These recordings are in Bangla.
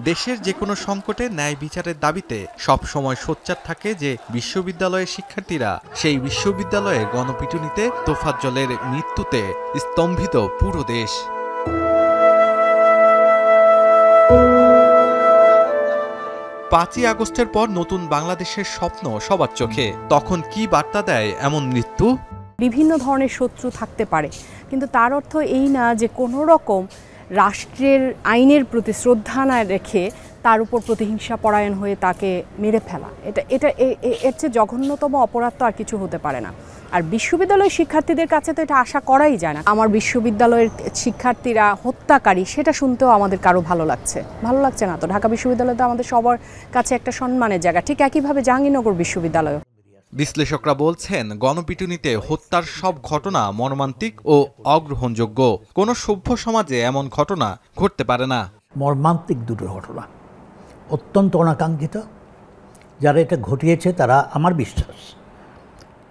দেশের যে কোনো সংকটে ন্যায় বিচারের দাবিতে সব সময় সোচ্চার থাকে যে বিশ্ববিদ্যালয়ের শিক্ষার্থীরা, সেই বিশ্ববিদ্যালয়ে গণপিটুনিতে তোফাজ্জলের মৃত্যুতে স্তম্ভিত পুরো দেশ। 5ই আগস্টের পর নতুন বাংলাদেশের স্বপ্ন সবার চোখে। তখন কি বার্তা দেয় এমন মৃত্যু? বিভিন্ন ধরনের শত্রু থাকতে পারে, কিন্তু তার অর্থ এই না যে কোনো রকম রাষ্ট্রের আইনের প্রতি শ্রদ্ধা না রেখে তার উপর প্রতিহিংসা পরায়ণ হয়ে তাকে মেরে ফেলা। এটা এর চেয়ে জঘন্যতম অপরাধ তো আর কিছু হতে পারে না। আর বিশ্ববিদ্যালয়ের শিক্ষার্থীদের কাছে তো এটা আশা করাই যায় না। আমার বিশ্ববিদ্যালয়ের শিক্ষার্থীরা হত্যাকারী, সেটা শুনতেও আমাদের কারো ভালো লাগছে না তো। ঢাকা বিশ্ববিদ্যালয় তো আমাদের সবার কাছে একটা সম্মানের জায়গা, ঠিক একইভাবে জাহাঙ্গীরনগর বিশ্ববিদ্যালয়। বিশ্লেষকরা বলছেন, গণপিটুনিতে হত্যার সব ঘটনা মর্মান্তিক ও অগ্রহণযোগ্য। কোনো সভ্য সমাজে এমন ঘটনা ঘটতে পারে না। মর্মান্তিক দুটো ঘটনা, অত্যন্ত অনাকাঙ্ক্ষিত। যারা এটা ঘটিয়েছে তারা, আমার বিশ্বাস,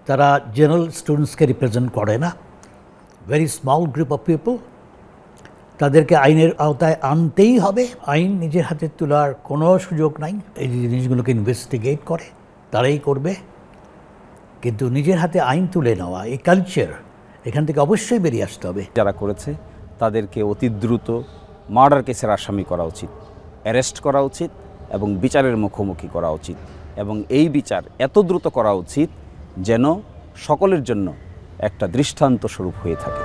তারা জেনারেল স্টুডেন্টসকে রিপ্রেজেন্ট করে না। Very small group of people. তাদেরকে আইনের আওতায় আনতেই হবে। আইন নিজের হাতে তোলার কোনো সুযোগ নাই। এই জিনিসগুলোকে ইনভেস্টিগেট করে তারাই করবে, কিন্তু নিজের হাতে আইন তুলে নেওয়া, এই কালচার এখান থেকে অবশ্যই বেরিয়ে আসতে হবে। যারা করেছে তাদেরকে অতি দ্রুত মার্ডার কেসের আসামি করা উচিত, অ্যারেস্ট করা উচিত এবং বিচারের মুখোমুখি করা উচিত। এবং এই বিচার এত দ্রুত করা উচিত যেন সকলের জন্য একটা দৃষ্টান্ত স্বরূপ হয়ে থাকে।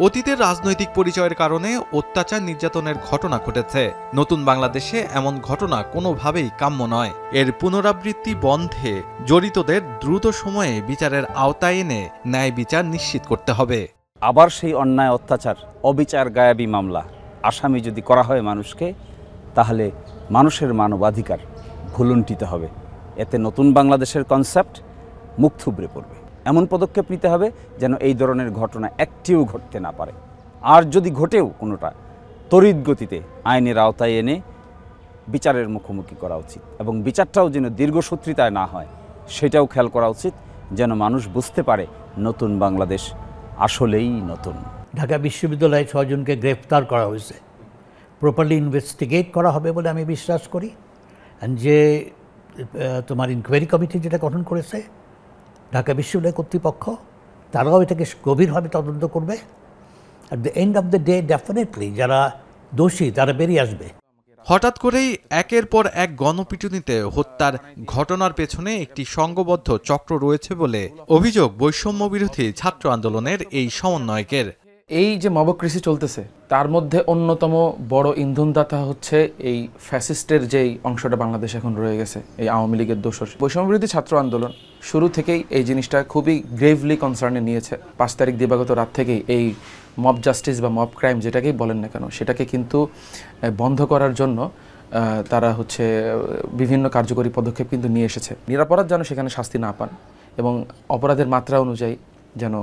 অতীতের রাজনৈতিক পরিচয়ের কারণে অত্যাচার নির্যাতনের ঘটনা ঘটেছে। নতুন বাংলাদেশে এমন ঘটনা কোনোভাবেই কাম্য নয়। এর পুনরাবৃত্তি বন্ধে জড়িতদের দ্রুত সময়ে বিচারের আওতায় এনে ন্যায় বিচার নিশ্চিত করতে হবে। আবার সেই অন্যায়, অত্যাচার, অবিচার, গায়াবী মামলা আসামি যদি করা হয় মানুষকে, তাহলে মানুষের মানবাধিকার ভুলুণ্ঠিত হবে। এতে নতুন বাংলাদেশের কনসেপ্ট মুখ থুবড়ে পড়বে। এমন পদক্ষেপ নিতে হবে যেন এই ধরনের ঘটনা একটিও ঘটতে না পারে। আর যদি ঘটেও কোনোটা, তড়িৎ গতিতে আইনের আওতায় এনে বিচারের মুখোমুখি করা উচিত। এবং বিচারটাও যেন দীর্ঘসূত্রিতায় না হয় সেটাও খেয়াল করা উচিত, যেন মানুষ বুঝতে পারে নতুন বাংলাদেশ আসলেই নতুন। ঢাকা বিশ্ববিদ্যালয়ে 6 জনকে গ্রেফতার করা হয়েছে। প্রপারলি ইনভেস্টিগেট করা হবে বলে আমি বিশ্বাস করি। যে তোমার ইনকোয়ারি কমিটি যেটা গঠন করেছে ঢাকা বিশ্ববিদ্যালয় কর্তৃপক্ষ, তারাও এটাকে গভীরভাবে তদন্ত করবে। At the end of the day definitely যারা দোষী তারা বেরিয়ে আসবে। হঠাৎ করেই একের পর এক গণপিটুনিতে হত্যার ঘটনার পেছনে একটি সংঘবদ্ধ চক্র রয়েছে বলে অভিযোগ বৈষম্য বিরোধী ছাত্র আন্দোলনের এই সমন্বয়কের। এই যে মবক্রেসি চলতেছে তার মধ্যে অন্যতম বড় ইন্ধনদাতা হচ্ছে এই ফ্যাসিস্টের যেই অংশটা বাংলাদেশ এখন রয়ে গেছে, এই আওয়ামী লীগের দোসর। বৈষম্য বিরোধী ছাত্র আন্দোলন শুরু থেকেই এই জিনিসটা খুবই গ্রেভলি কনসার্নে নিয়েছে। 5 তারিখ দিবাগত রাত থেকেই এই মব জাস্টিস বা মব ক্রাইম যেটাকেই বলেন না কেন, সেটাকে কিন্তু বন্ধ করার জন্য তারা হচ্ছে বিভিন্ন কার্যকরী পদক্ষেপ কিন্তু নিয়ে এসেছে। নিরপরাধ যেন সেখানে শাস্তি না পান এবং অপরাধের মাত্রা অনুযায়ী যেন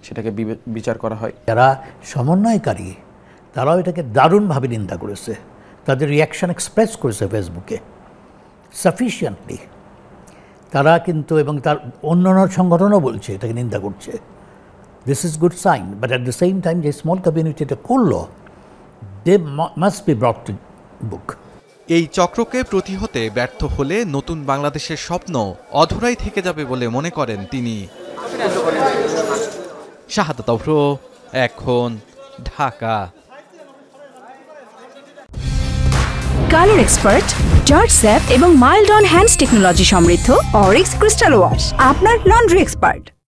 সেটাকে বিচার করা হয়। যারা সমন্বয়কারী তারাও এটাকে দারুণভাবে নিন্দা করেছে। তাদের রিয়াকশন এক্সপ্রেস করেছে ফেসবুকে সাফিসিয়েন্টলি। তারা কিন্তু, এবং তার অন্যান্য সংগঠনও বলছে, এটাকে নিন্দা করছে। This is good sign, but at the same time যে স্মল কমিউনিটি এটা করলো, they must be brought to book. এই চক্রকে প্রতিহতে ব্যর্থ হলে নতুন বাংলাদেশের স্বপ্ন অধরাই থেকে যাবে বলে মনে করেন তিনি। শাহাদাত অভ্র, এখন, Dhaka. Colour expert, George sap এবং মাইল্ড অন হ্যান্ডস টেকনোলজি সমৃদ্ধ অরিক্স ক্রিস্টাল ওয়াশ আপনার লন্ড্রি এক্সপার্ট।